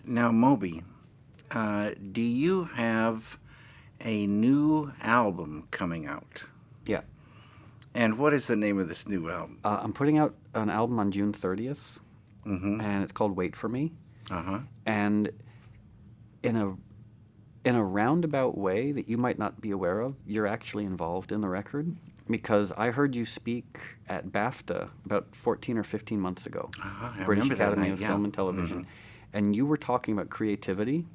Now, Moby, do you have a new album coming out? Yeah. And what is the name of this new album? I'm putting out an album on June 30th, and it's called Wait For Me. Uh-huh. And in a roundabout way that you might not be aware of, you're actually involved in the record, because I heard you speak at Bafta about 14 or 15 months ago, I British remember that Academy night, of yeah. Film and Television, and you were talking about creativity,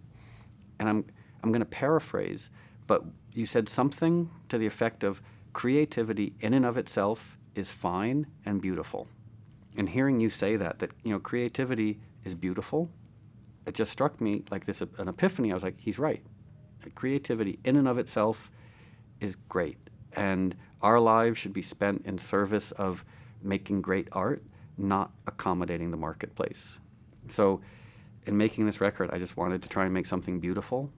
and I'm going to paraphrase, but you said something to the effect of creativity in and of itself is fine and beautiful. And hearing you say that creativity is beautiful, it just struck me like an epiphany. I was like, he's right. Creativity in and of itself is great. And our lives should be spent in service of making great art, not accommodating the marketplace. So in making this record, I just wanted to try and make something beautiful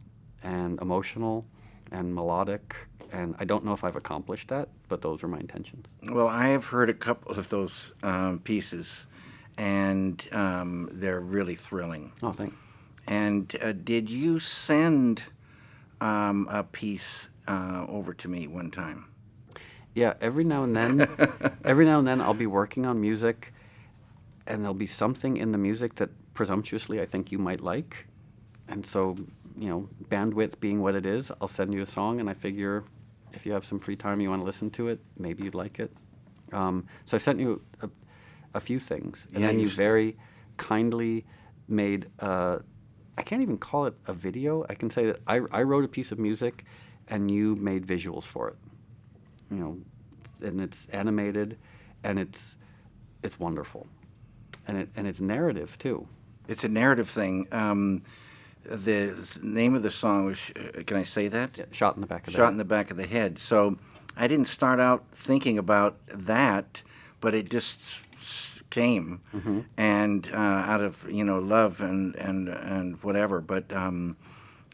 and emotional and melodic. And I don't know if I've accomplished that, but those are my intentions. Well, I have heard a couple of those pieces, and they're really thrilling. Oh, thanks. And did you send a piece over to me one time? Yeah, every now and then I'll be working on music, and there'll be something in the music that presumptuously I think you might like. And so, bandwidth being what it is, I'll send you a song, and I figure if you have some free time, you want to listen to it, maybe you'd like it. So I sent you a few things, and then you very kindly made, I can't even call it a video. I can say that I wrote a piece of music, and you made visuals for it. And it's animated, and it's wonderful, and it's narrative too. It's a narrative thing. The name of the song was, can I say that? Yeah, Shot in the Back of the Shot Head. in the Back of the Head. So I didn't start out thinking about that, but it just came, and out of love and whatever. But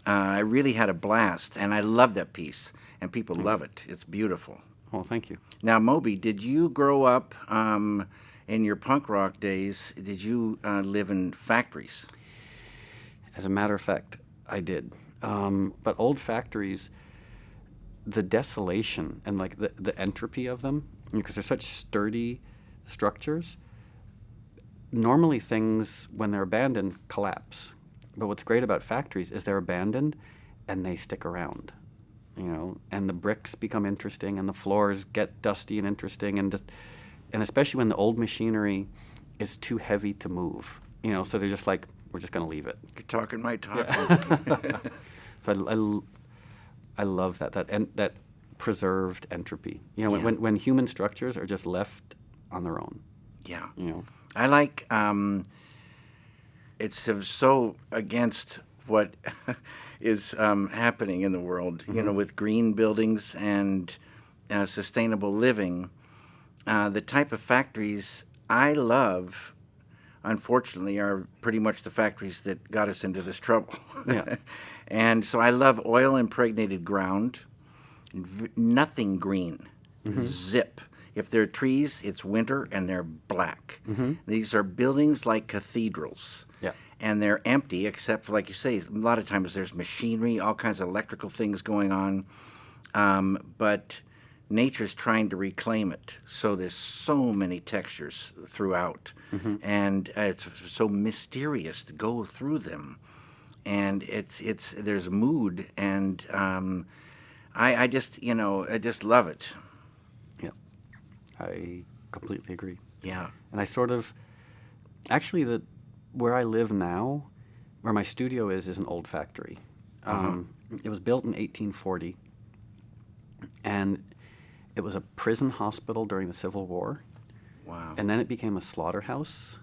I really had a blast, and I love that piece, and people love it. It's beautiful. Oh, thank you. Now, Moby, did you grow up in your punk rock days? Did you live in factories? As a matter of fact, I did. But old factories, the desolation and like the entropy of them, because they're such sturdy structures, normally things, when they're abandoned, collapse. But what's great about factories is they're abandoned and they stick around, and the bricks become interesting and the floors get dusty and interesting, and especially when the old machinery is too heavy to move, so they're just like, we're just going to leave it. You're talking my talk. Yeah. So I love that preserved entropy. When human structures are just left on their own. Yeah. I like, it's so against what is happening in the world, with green buildings and sustainable living. The type of factories I love, unfortunately, are pretty much the factories that got us into this trouble. Yeah. And so I love oil-impregnated ground, nothing green, zip. If they're trees, it's winter and they're black. These are buildings like cathedrals. Yeah. And they're empty, except, like you say, a lot of times there's machinery, all kinds of electrical things going on. But nature's trying to reclaim it. So there's so many textures throughout. And it's so mysterious to go through them. And there's mood, and I just love it. Yeah. I completely agree. Yeah. And I sort of, actually, where I live now, where my studio is an old factory. It was built in 1840, and it was a prison hospital during the Civil War. Wow. And then it became a slaughterhouse.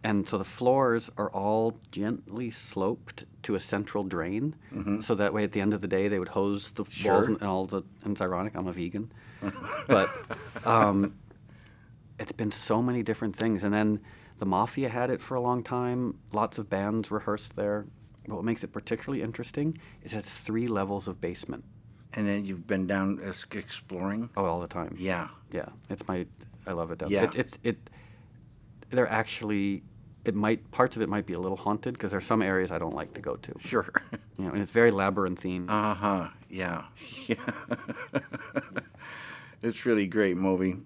And so the floors are all gently sloped to a central drain. So that way, at the end of the day, they would hose the walls and and it's ironic, I'm a vegan. But it's been so many different things. And then the Mafia had it for a long time. Lots of bands rehearsed there. But what makes it particularly interesting is it's 3 levels of basement. And then you've been down exploring? Oh, all the time. Yeah. Yeah. I love it down Yeah. They're actually, parts of it might be a little haunted because there's some areas I don't like to go to. Sure. And it's very labyrinthine. Uh-huh. Yeah. Yeah. It's really great, Moby.